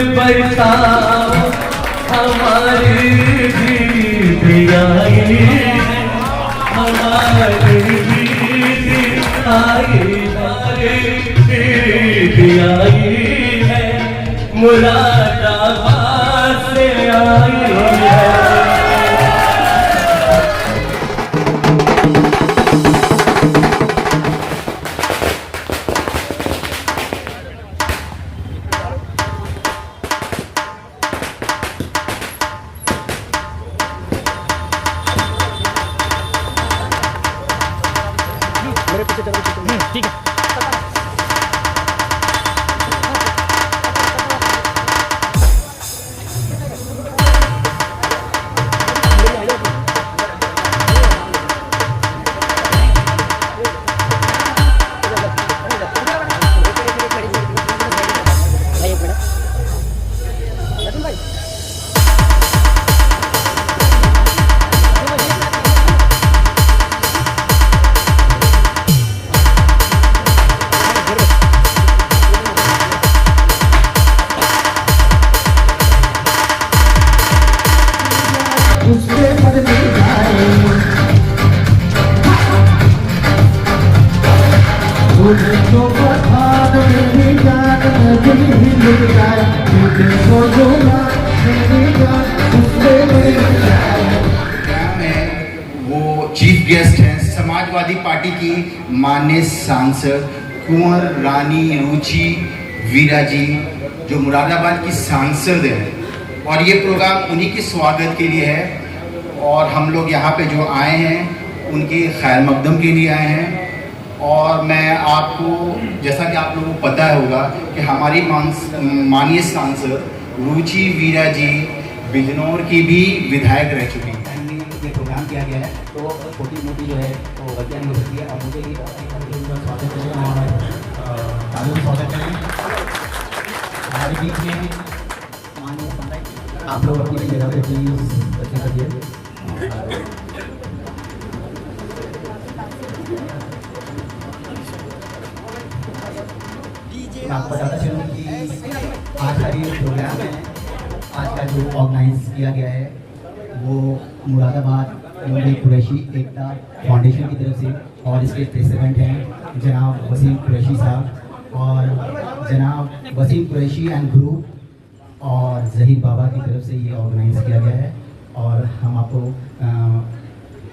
बरसाओ हमारी गीत आई है, हमारी गीत आई, हमारी गीत आई है, मुरादाबाद से आई है। ठीक है। वो चीफ गेस्ट हैं समाजवादी पार्टी की माननीय सांसद कुंवर रानी रुचि वीरा जी, जो मुरादाबाद की सांसद हैं, और ये प्रोग्राम उन्हीं के स्वागत के लिए है। और हम लोग यहाँ पे जो आए हैं उनके खैर मकदम के लिए आए हैं। और मैं आपको, जैसा कि आप लोगों को पता होगा कि हमारी माननीय सांसद रुचि वीरा जी बिजनौर की भी विधायक रह चुकी हैं। ये प्रोग्राम किया गया है तो छोटी मोटी जो है वो गलतियाँ नहीं हो सकती है। और मुझे भी स्वागत करें और तालियों से स्वागत करें हमारे बीच में। आप लोग अपनी जगह पे प्लीज बच्चे करिए। आपको बताना चलूँ कि आज का ये प्रोग्राम है, आज का जो ऑर्गेनाइज किया गया है वो मुरादाबाद मुंबई कुरैशी एकता फाउंडेशन की तरफ से, और इसके प्रेसिडेंट हैं जनाब वसीम कुरैशी साहब, और जनाब वसीम कुरैशी एंड ग्रुप और जहीर बाबा की तरफ से ये ऑर्गेनाइज किया गया है। और हम आपको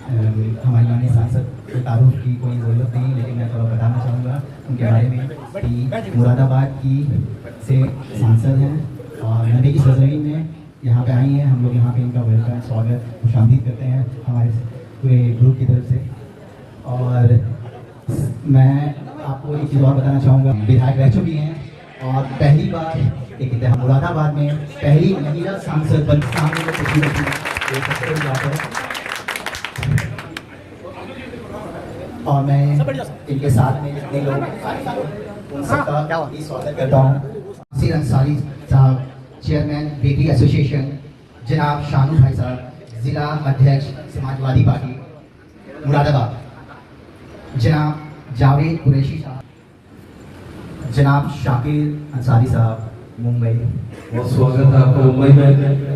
हमारी माननीय सांसद को तारुफ की कोई ज़रूरत नहीं, लेकिन मैं थोड़ा बताना चाहूँगा उनके बारे में कि मुरादाबाद की से सांसद हैं और नबी की सरजमी में यहाँ पे आई हैं। हम लोग यहाँ पे इनका वेलकम स्वागत खुशामदीद करते हैं हमारे पूरे ग्रुप की तरफ से। और मैं आपको एक चीज़ और बताना चाहूँगा, विधायक रह चुकी हैं और पहली बार एक मुरादाबाद में पहली महिला सांसद बन सामने में खुशी रखी है। और मैं इनके साथ में जितने लोग उन सबका स्वागत करता हूँ। नासिर अंसारी साहब, चेयरमैन बेकरी एसोसिएशन, जनाब शानू भाई साहब, जिला अध्यक्ष समाजवादी पार्टी मुरादाबाद, जनाब जावेद कुरैशी साहब, जनाब शाकिर अंसारी साहब मुंबई। बहुत स्वागत है आपका मुंबई में।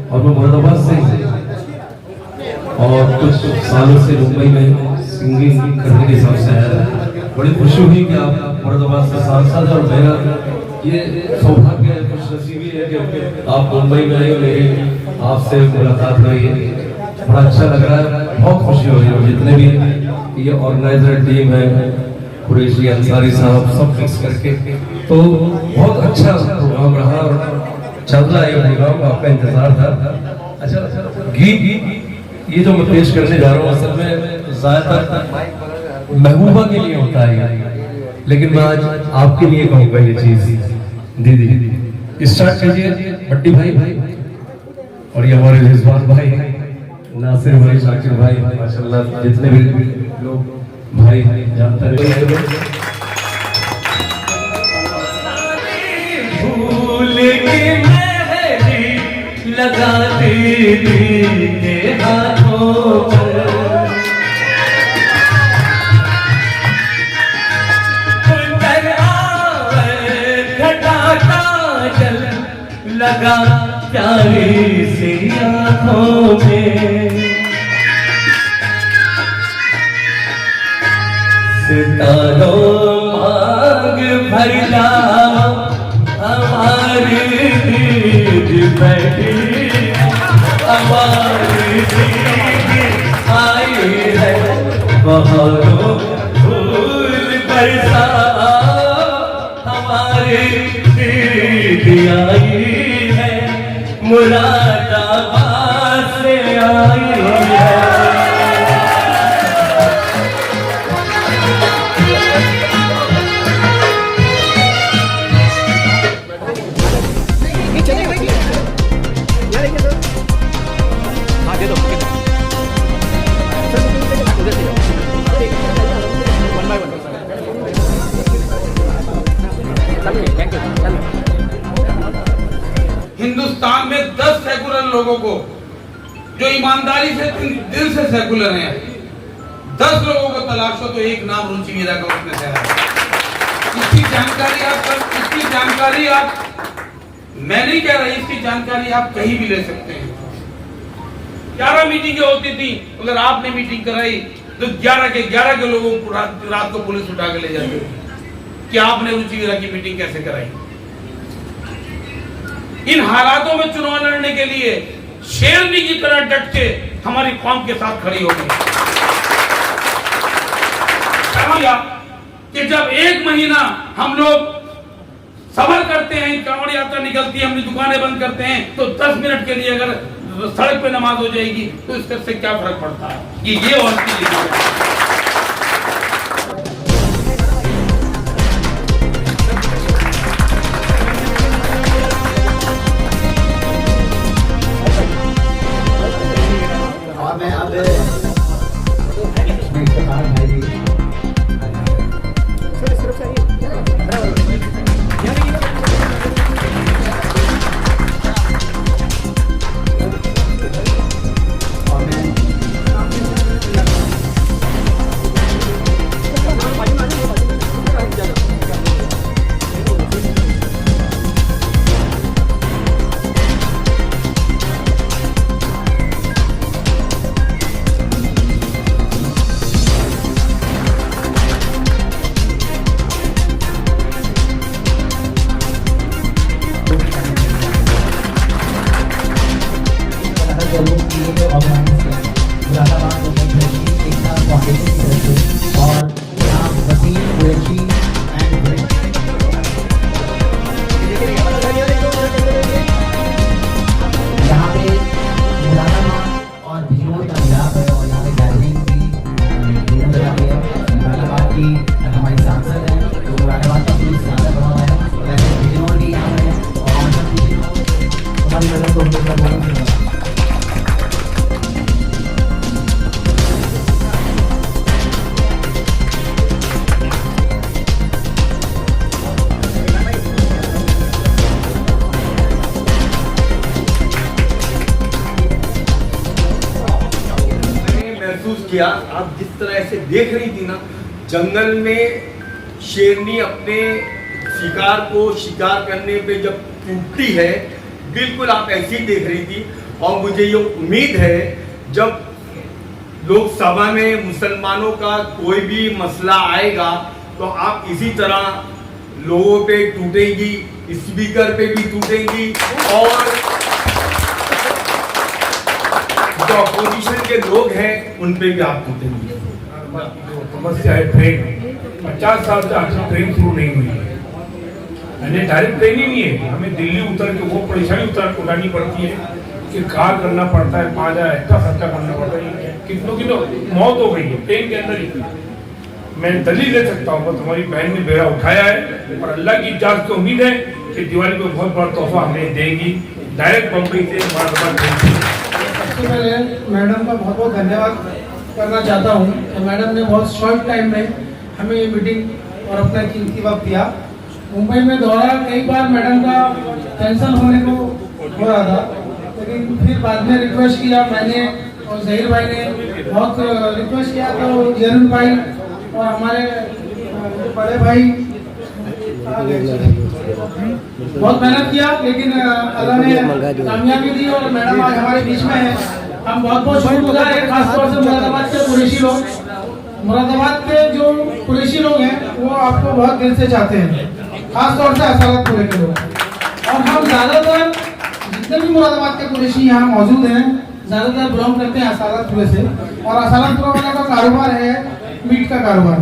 और मैं मुरादाबाद से और कुछ सालों से मुंबई में सिंगिंग करने के हिसाब से आया। बड़ी खुशी हुई कि आप मुरादाबाद से सांसद, और मेरा ये सौभाग्य है, खुश नसीबी है कि आप मुंबई में आए, मेरी आपसे मुलाकात हुई है। बड़ा अच्छा लग रहा है, बहुत खुशी हो रही है। जितने भी ये ऑर्गेनाइजर टीम है, कुरैशी अंसारी साहब, सब फिक्स करके, तो बहुत अच्छा प्रोग्राम रहा और चल रहा है ये प्रोग्राम, आपका इंतजार था। अच्छा, गीत ये जो मैं पेश करने जा रहा हूँ असल में ज्यादातर महबूबा के लिए होता है, लेकिन मैं आज आपके लिए कहूँगा ये चीज। दीदी स्टार्ट कीजिए, भट्टी भाई और ये हमारे रिजवान भाई, नासिर भाई, शाकिर भाई, माशाल्लाह जितने भी लोग भाई जानते हैं। भूल के मेहंदी लगा दी के हाथों पर, उतर आवे घटा काजल लगा प्यारी सी आँखों में। सितारों मांग भर जाओ हमारी दीद बैठी, हमारी दीद आई है बहारों फूल बरसाओ, हमारी दीद आई है मुरादाबाद से आई है। हिंदुस्तान में 10 सेकुलर लोगों को जो ईमानदारी से दिल से सेकुलर हैं, 10 लोगों को तलाशो तो एक नाम रुचि मीरा का उसमें से है। इसकी जानकारी आप मैं नहीं कह रहा, इसकी जानकारी आप कहीं भी ले सकते हैं। 11 मीटिंगें होती थी, अगर आपने मीटिंग कराई तो 11 के लोगों को रात को पुलिस उठा के ले जाती थी कि आपने रुचि मीरा की मीटिंग कैसे कराई। इन हालातों में चुनाव लड़ने के लिए शेरनी की तरह डट के हमारी कौम के साथ खड़ी हो गई। कि जब 1 महीना हम लोग सबर करते हैं, कांवड़ यात्रा निकलती है, अपनी दुकानें बंद करते हैं, तो 10 मिनट के लिए अगर सड़क पे नमाज हो जाएगी तो इससे क्या फर्क पड़ता है। ये और चीज किया। आप जिस तरह से देख रही थी ना, जंगल में शेरनी अपने शिकार को शिकार करने पे जब टूटती है, बिल्कुल आप ऐसी ही देख रही थी। और मुझे ये उम्मीद है जब लोकसभा में मुसलमानों का कोई भी मसला आएगा तो आप इसी तरह लोगों पे टूटेंगी, स्पीकर पे भी टूटेंगी और जो अपोजिशन के लोग हैं उन पे भी आप टूटेंगे। समस्या है ट्रेन, 50 साल से आज ट्रेन शुरू नहीं हुई है, यानी डायरेक्ट ट्रेन ही नहीं है। हमें दिल्ली उतर के वो परेशानी उठानी पड़ती है कि कार करना पड़ता है, 5000 एक्स्ट्रा खर्चा करना पड़ता है। कितनों की तो मौत हो गई है ट्रेन के अंदर ही। मैं दलील दे सकता हूँ, बस हमारी बहन ने बेड़ा उठाया है और अल्लाह की इजाज़त से उम्मीद है कि दिवाली को बहुत बड़ा तोहफा हमें देंगी। डायरेक्ट बम्बई से सबसे पहले मैडम का बहुत बहुत धन्यवाद करना चाहता हूँ कि मैडम ने बहुत शॉर्ट टाइम में हमें ये मीटिंग और अपना कीमती वक्त दिया। मुंबई में दौरा कई बार मैडम का कैंसिल होने को हो रहा था, लेकिन फिर बाद में रिक्वेस्ट किया मैंने और जहीर भाई ने बहुत रिक्वेस्ट किया, तो जरून भाई और हमारे बड़े भाई बहुत मेहनत किया, लेकिन अल्लाह ने कामयाबी दी और मैडम आज हमारे बीच में है। हम बहुत बहुत शुक्रगुजार हैं, खासतौर से मुरादाबाद के कुरैशी लोग। मुरादाबाद के जो कुरैशी लोग हैं वो आपको बहुत दिल से चाहते हैं, खासतौर से असालतपुरे के लोग। और हम ज़्यादातर जितने भी मुरादाबाद के कुरैशी यहाँ मौजूद हैं ज़्यादातर बिलोंग करते हैं असालतपुरे से, और असालतपुरा वाला का कारोबार है मीट का कारोबार।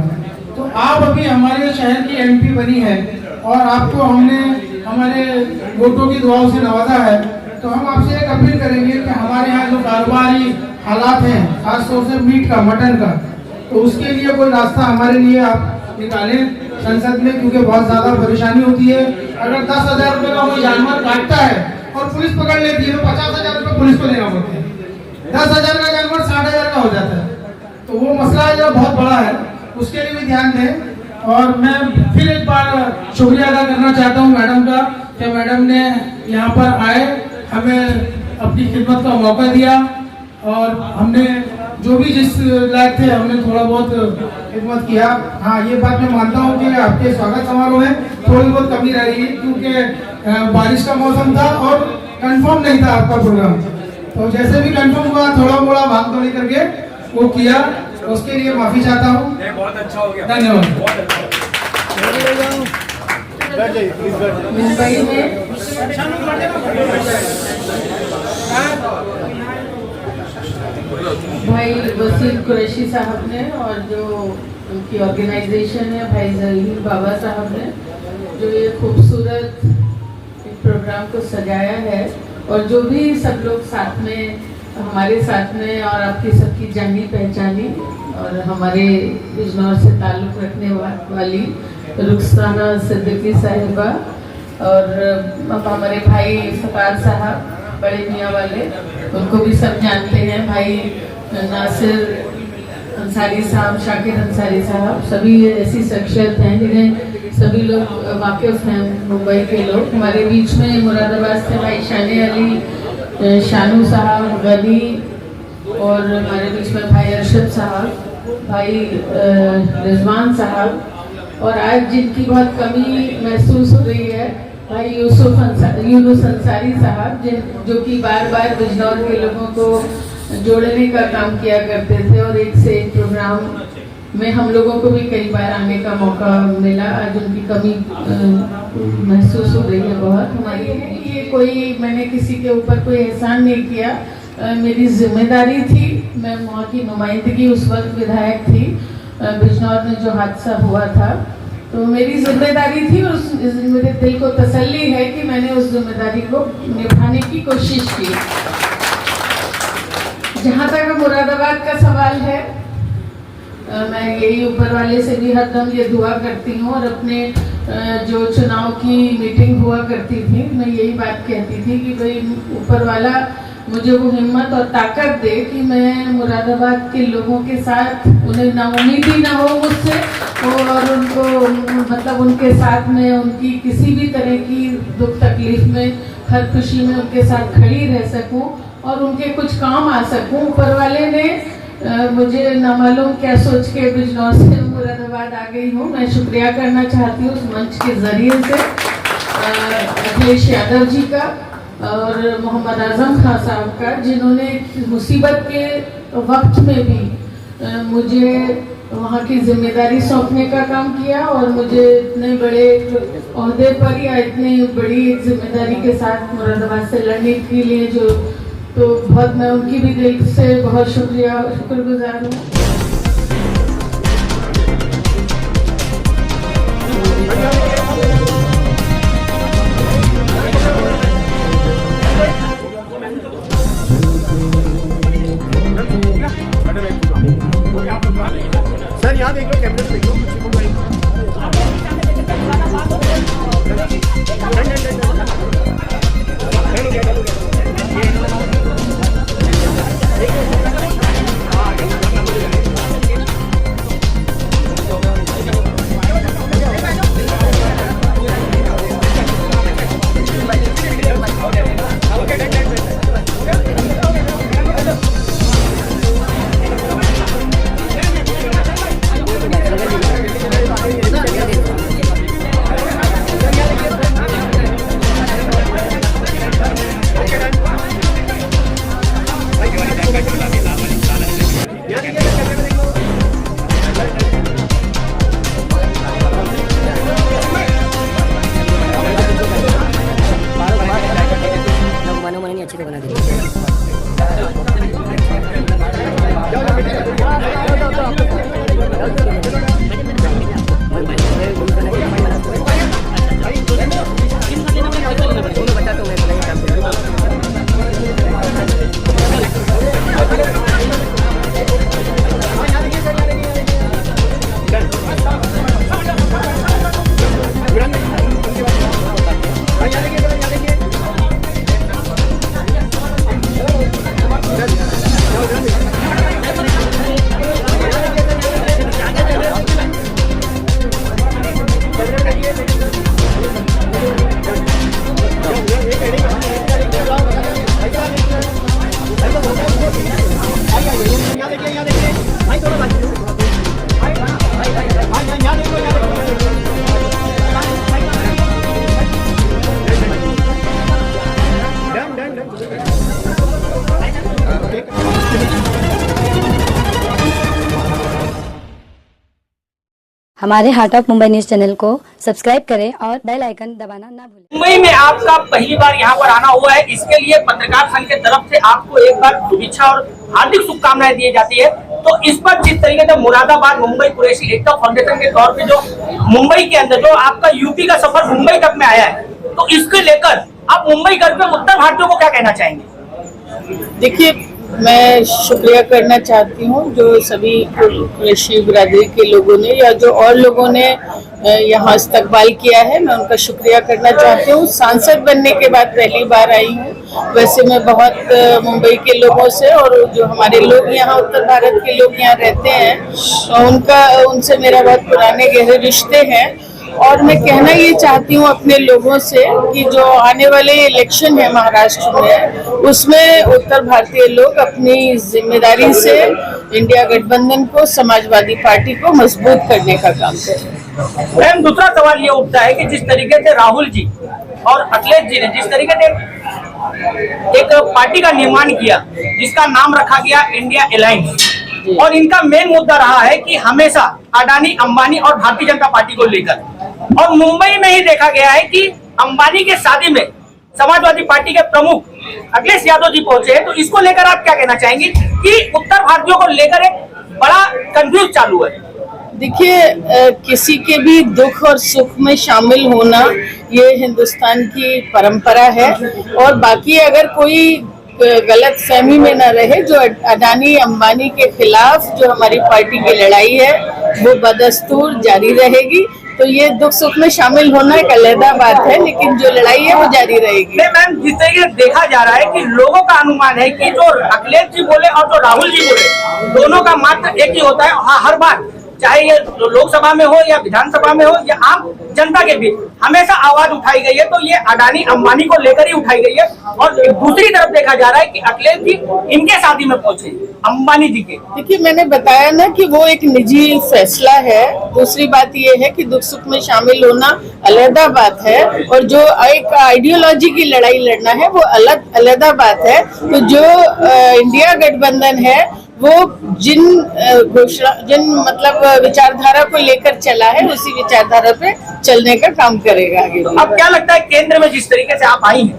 तो आप अभी हमारे शहर की MP बनी है और आपको हमने हमारे वोटों की दुआओं से नवाजा है, तो हम आपसे एक अपील करेंगे कि हमारे यहाँ जो कारोबारी हालात हैं, खासतौर से मीट का, मटन का, तो उसके लिए कोई रास्ता हमारे लिए आप निकालें संसद में, क्योंकि बहुत ज़्यादा परेशानी होती है। अगर 10,000 रुपये का कोई जानवर काटता है और पुलिस पकड़ लेती है तो 50,000 रुपये पुलिस को देना पड़ता है। 10,000 का जानवर 60,000 का हो जाता है, तो वो मसला जो बहुत बड़ा है उसके लिए भी ध्यान दें। और मैं फिर एक बार शुक्रिया अदा करना चाहता हूँ मैडम का, कि मैडम ने यहाँ पर आए, हमें अपनी खिदमत का मौका दिया, और हमने जो भी जिस लायक थे हमने थोड़ा बहुत खिदमत किया। हाँ, ये बात मैं मानता हूँ कि आपके स्वागत समारोह में थोड़ी बहुत कमी रह रही, क्योंकि बारिश का मौसम था और कंफर्म नहीं था आपका प्रोग्राम। तो जैसे भी कंफर्म हुआ थोड़ा मोड़ा भाग दौड़ी करके वो किया, उसके लिए माफी चाहता हूँ। बहुत अच्छा हो गया, धन्यवाद। मुंबई में भाई वसीम कुरैशी साहब ने और जो उनकी ऑर्गेनाइजेशन है भाई जहीर बाबा साहब ने जो ये खूबसूरत प्रोग्राम को सजाया है, और जो भी सब लोग साथ में हमारे साथ में और आपकी सबकी जानी पहचानी और हमारे बिजनौर से ताल्लुक़ रखने वाली रुखसाना सिद्दीकी साहिबा और हमारे भाई फकार साहब बड़े मियाँ वाले, उनको भी सब जानते हैं, भाई नासिर अंसारी साहब, शाकिर अंसारी साहब, सभी ऐसी शख्सियत हैं जिन्हें सभी लोग वाकिफ़ हैं। मुंबई के लोग हमारे बीच में मुरादाबाद से भाई शाने अली, शानू साहब, गनी, और हमारे बीच में भाई अरशद साहब, भाई रिजवान साहब, और आज जिनकी बहुत कमी महसूस हो रही है भाई यूनुस अंसारी साहब, जो कि बार बार बिजनौर के लोगों को जोड़ने का काम किया करते थे, और एक से एक प्रोग्राम में हम लोगों को भी कई बार आने का मौका मिला। आज उनकी कमी महसूस हो रही है बहुत हमारी। ये कोई मैंने किसी के ऊपर कोई एहसान नहीं किया, मेरी जिम्मेदारी थी, मैं वहाँ की नुमाइंदगी उस वक्त विधायक थी बिजनौर में जो हादसा हुआ था, तो मेरी जिम्मेदारी थी और मेरे दिल को तसल्ली है कि मैंने उस जिम्मेदारी को निभाने की कोशिश की। जहाँ तक मुरादाबाद का सवाल है, मैं यही ऊपर वाले से भी हरदम ये दुआ करती हूँ, और अपने जो चुनाव की मीटिंग हुआ करती थी मैं यही बात कहती थी कि भाई ऊपर वाला मुझे वो हिम्मत और ताकत दे कि मैं मुरादाबाद के लोगों के साथ, उन्हें नाउम्मीदी ना हो मुझसे, और उनको मतलब उनके साथ में उनकी किसी भी तरह की दुख तकलीफ में, हर खुशी में उनके साथ खड़ी रह सकूं और उनके कुछ काम आ सकूं। ऊपर वाले ने मुझे न मालूम क्या सोच के बिजनौर से मुरादाबाद आ गई हूँ। मैं शुक्रिया करना चाहती हूँ उस मंच के ज़रिए से अखिलेश यादव जी का और मोहम्मद आजम खान साहब का, जिन्होंने मुसीबत के वक्त में भी मुझे वहाँ की जिम्मेदारी सौंपने का काम किया, और मुझे इतने बड़े ओहदे पर या इतनी बड़ी जिम्मेदारी के साथ मुरादाबाद से लड़ने के लिए तो बहुत मैं उनकी भी दिल से बहुत शुक्रगुजार हूँ। सर यहाँ देख लो, कैमरे में देख लो। इतनी अच्छी तो बना दी। हमारे heart of Mumbai news channel को सब्सक्राइब करें और बेल आइकन दबाना ना भूलें। मुंबई में आपका पहली बार यहाँ पर आना हुआ है, इसके लिए पत्रकार संघ के तरफ से आपको एक बार शुभेच्छा और हार्दिक शुभकामनाएं दी जाती है। तो इस पर जिस तरीके से मुरादाबाद मुंबई कुरैशी एकता फाउंडेशन के तौर पे जो मुंबई के अंदर जो आपका यूपी का सफर मुंबई तक में आया है, तो इसको लेकर आप मुंबई घर पे उत्तर भारतीयों को क्या कहना चाहेंगे? देखिए, मैं शुक्रिया करना चाहती हूँ जो सभी कुरैशी बिरादरी के लोगों ने या जो और लोगों ने यहाँ इस्तकबाल किया है, मैं उनका शुक्रिया करना चाहती हूँ। सांसद बनने के बाद पहली बार आई हूँ। वैसे मैं बहुत मुंबई के लोगों से और जो हमारे लोग यहाँ उत्तर भारत के लोग यहाँ रहते हैं उनसे मेरा बहुत पुराने गहरे रिश्ते हैं। और मैं कहना ये चाहती हूँ अपने लोगों से कि जो आने वाले इलेक्शन है महाराष्ट्र में, उसमें उत्तर भारतीय लोग अपनी जिम्मेदारी से इंडिया गठबंधन को, समाजवादी पार्टी को मजबूत करने का काम करें। मैम, दूसरा सवाल ये उठता है कि जिस तरीके से राहुल जी और अखिलेश जी ने जिस तरीके से एक पार्टी का निर्माण किया जिसका नाम रखा गया इंडिया अलायंस, और इनका मेन मुद्दा रहा है कि हमेशा अडानी, अंबानी और भारतीय जनता पार्टी को लेकर, और मुंबई में ही देखा गया है कि अंबानी के शादी में समाजवादी पार्टी के प्रमुख अखिलेश यादव जी पहुंचे हैं। तो इसको लेकर आप क्या कहना चाहेंगे कि उत्तर भारतीयों को लेकर एक बड़ा कंफ्यूज चालू है? देखिए, किसी के भी दुख और सुख में शामिल होना ये हिंदुस्तान की परंपरा है। और बाकी अगर कोई गलत फहमी में न रहे, जो अडानी अंबानी के खिलाफ जो हमारी पार्टी की लड़ाई है वो बदस्तूर जारी रहेगी। तो ये दुख सुख में शामिल होना एक अलग बात है, लेकिन जो लड़ाई है वो जारी रहेगी। मैम, जिस तरीके से देखा जा रहा है कि लोगों का अनुमान है कि जो अखिलेश जी बोले और जो राहुल जी बोले, दोनों का मात्र एक ही होता है। हाँ, हर बार चाहे ये लोकसभा में हो या विधानसभा में हो या आम जनता के बीच हमेशा आवाज उठाई गई है, तो ये अडानी अंबानी को लेकर ही उठाई गई है। और दूसरी तरफ देखा जा रहा है कि अखिलेश जी इनके शादी में पहुंचे अंबानी जी के। देखिए, मैंने बताया ना कि वो एक निजी फैसला है। दूसरी बात ये है कि दुख सुख में शामिल होना अलग बात है, और जो एक आइडियोलॉजी की लड़ाई लड़ना है वो अलग बात है। तो जो इंडिया गठबंधन है वो जिन मतलब विचारधारा को लेकर चला है, उसी विचारधारा पे चलने का काम करेगा आगे। अब क्या लगता है केंद्र में जिस तरीके से आप आई हैं,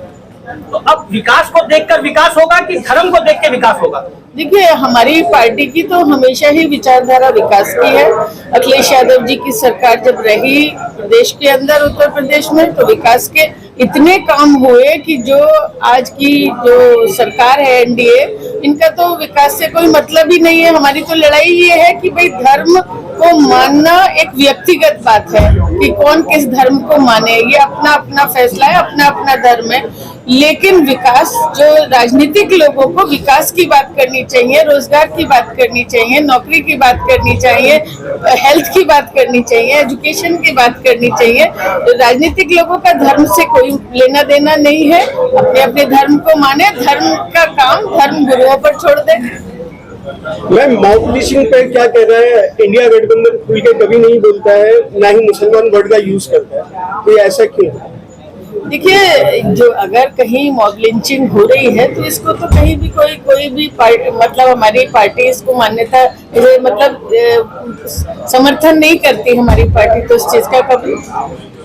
तो अब विकास को देखकर विकास होगा कि धर्म को देख के विकास होगा? देखिए, हमारी पार्टी की तो हमेशा ही विचारधारा विकास की है। अखिलेश यादव जी की सरकार जब रही प्रदेश के अंदर, उत्तर प्रदेश में, तो विकास के इतने काम हुए कि जो आज की जो सरकार है एनडीए, इनका तो विकास से कोई मतलब ही नहीं है। हमारी तो लड़ाई ये है कि भाई धर्म को मानना एक व्यक्तिगत बात है कि कौन किस धर्म को माने, ये अपना अपना फैसला है, अपना अपना धर्म है। लेकिन विकास, जो राजनीतिक लोगों को विकास की बात करनी चाहिए, रोजगार की बात करनी चाहिए, नौकरी की बात करनी चाहिए, हेल्थ की बात करनी चाहिए, एजुकेशन की बात करनी चाहिए। राजनीतिक लोगों का धर्म से कोई लेना देना नहीं है। अपने अपने धर्म को माने, धर्म का काम धर्म गुरुओं पर छोड़ दे। मैम, माउथ पुलिसिंग पे क्या कह रहा है? इंडिया गठबंधन खुल के कभी नहीं बोलता है, ना ही मुसलमान वर्ड का यूज करता है, तो ऐसा क्यों? देखिए, जो अगर कहीं मॉब लिंचिंग हो रही है तो इसको तो कहीं भी कोई भी पार्टी, मतलब हमारी पार्टी इसको मान्यता मतलब समर्थन नहीं करती हमारी पार्टी तो इस चीज का कभी।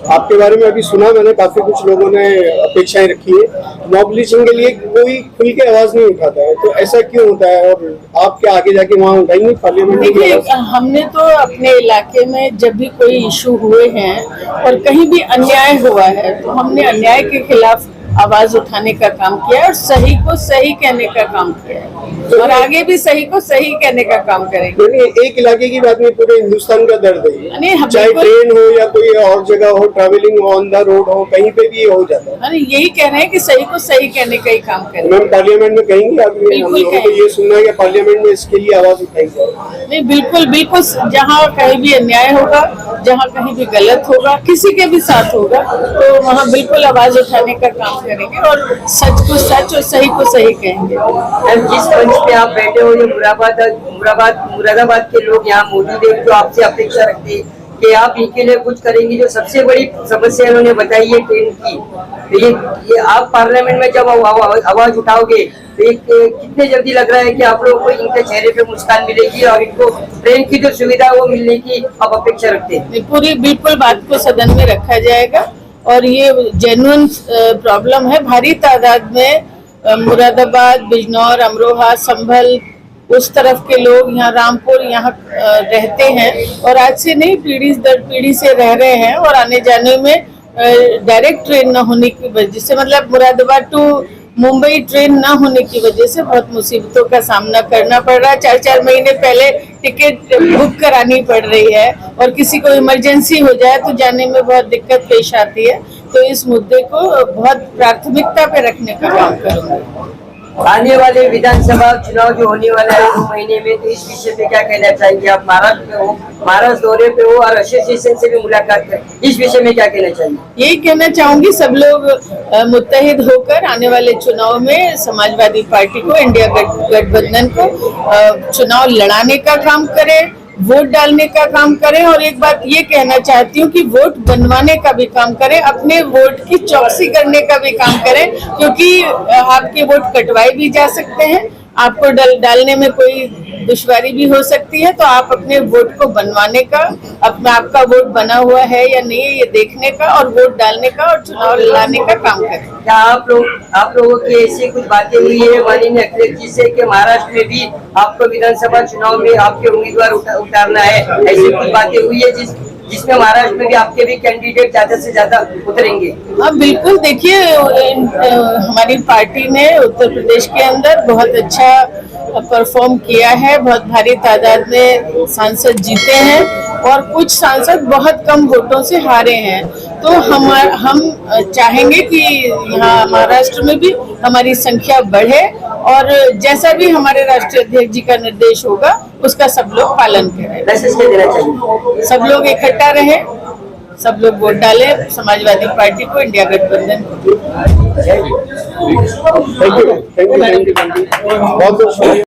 आपके बारे में अभी सुना मैंने, काफी कुछ लोगों ने अपेक्षाएं रखी है। मॉब लिंचिंग के लिए कोई खुल के आवाज नहीं उठाता है, तो ऐसा क्यों होता है? और आप क्या आगे जाके वहाँ उठाएंगे पार्लियामेंट में? देखिए, हमने तो अपने इलाके में जब भी कोई इशू हुए हैं और कहीं भी अन्याय हुआ है तो हमने अन्याय के खिलाफ आवाज उठाने का काम किया है और सही को सही कहने का काम किया है और आगे भी सही को सही कहने का काम करेंगे। एक इलाके की बात नहीं, पूरे हिंदुस्तान का दर्द है, चाहे ट्रेन हो या कोई और जगह हो, ट्रैवलिंग ऑन द रोड हो, कहीं पे भी ये हो जाता है। अरे यही कह रहे हैं कि सही को सही कहने का ही काम करें। मैम पार्लियामेंट में कहेंगे आप? तो ये सुनना है कि पार्लियामेंट में इसके लिए आवाज उठाई जाए। नहीं, बिल्कुल बिल्कुल, जहाँ कहीं भी अन्याय होगा, जहाँ कहीं भी गलत होगा, किसी के भी साथ होगा, तो वहाँ बिल्कुल आवाज उठाने का काम करेंगे और सच को सच और सही को सही कहेंगे। जिस मंच पे आप बैठे हो, ये मुरादाबाद के लोग यहाँ मौजूद है, जो आपसे अपेक्षा रखते हैं कि आप इनके लिए कुछ करेंगे। जो सबसे बड़ी समस्या इन्होंने बताई है ट्रेन की, तो ये आप पार्लियामेंट में जब आवाज उठाओगे तो कितने जल्दी लग रहा है कि आप लोगों को इनके चेहरे पे मुस्कान मिलेगी और इनको ट्रेन की जो सुविधा वो मिलने की आप अपेक्षा रखते हैं? पूरी बिल्कुल बात को सदन में रखा जाएगा और ये जेन्युइन प्रॉब्लम है। भारी तादाद में मुरादाबाद, बिजनौर, अमरोहा, संभल, उस तरफ के लोग यहाँ रामपुर यहाँ रहते हैं और आज से नहीं, पीढ़ी दर पीढ़ी से रह रहे हैं और आने जाने में डायरेक्ट ट्रेन न होने की वजह से, मतलब मुरादाबाद टू मुंबई ट्रेन न होने की वजह से बहुत मुसीबतों का सामना करना पड़ रहा है। 4-4 महीने पहले टिकट बुक करानी पड़ रही है और किसी को इमरजेंसी हो जाए तो जाने में बहुत दिक्कत पेश आती है। तो इस मुद्दे को बहुत प्राथमिकता पे रखने का काम करूंगा। आने वाले विधानसभा चुनाव जो होने वाला है 2 महीने में, तो इस विषय पे क्या कहना चाहेंगे? आप महाराष्ट्र में हो, महाराष्ट्र दौरे पे हो और एसोसिएशन से भी मुलाकात करें, इस विषय में क्या कहना चाहिए? यही कहना चाहूंगी, सब लोग मुत्तहिद होकर आने वाले चुनाव में समाजवादी पार्टी को, इंडिया गठबंधन को चुनाव लड़ाने का काम करें, वोट डालने का काम करें। और एक बात ये कहना चाहती हूँ कि वोट बनवाने का भी काम करें, अपने वोट की चौकसी करने का भी काम करें, क्योंकि आपके वोट कटवाए भी जा सकते हैं, आपको डालने में कोई दुश्वारी भी हो सकती है। तो आप अपने वोट को बनवाने का, अपना आपका वोट बना हुआ है या नहीं ये देखने का और वोट डालने का और चुनाव लड़ाने का काम करें। क्या आप लोगों की ऐसी कुछ बातें हुई है माननीय अखिलेश जी से कि महाराष्ट्र में भी आपको विधानसभा चुनाव में आपके उम्मीदवार उतारना है, ऐसी कुछ बातें हुई है जिसमें महाराष्ट्र में भी आपके भी कैंडिडेट ज्यादा से ज्यादा उतरेंगे? हाँ बिल्कुल, देखिए हमारी पार्टी ने उत्तर प्रदेश के अंदर बहुत अच्छा परफॉर्म किया है, बहुत भारी तादाद में सांसद जीते हैं और कुछ सांसद बहुत कम वोटों से हारे हैं। तो हम चाहेंगे कि यहाँ महाराष्ट्र में भी हमारी संख्या बढ़े और जैसा भी हमारे राष्ट्रीय अध्यक्ष जी का निर्देश होगा उसका सब लोग पालन करें। मैसेज क्या देना चाहिए? सब लोग इकट्ठा रहें, सब लोग वोट डालें समाजवादी पार्टी को, इंडिया गठबंधन को। थैंक यू बहुत बहुत शुक्रिया।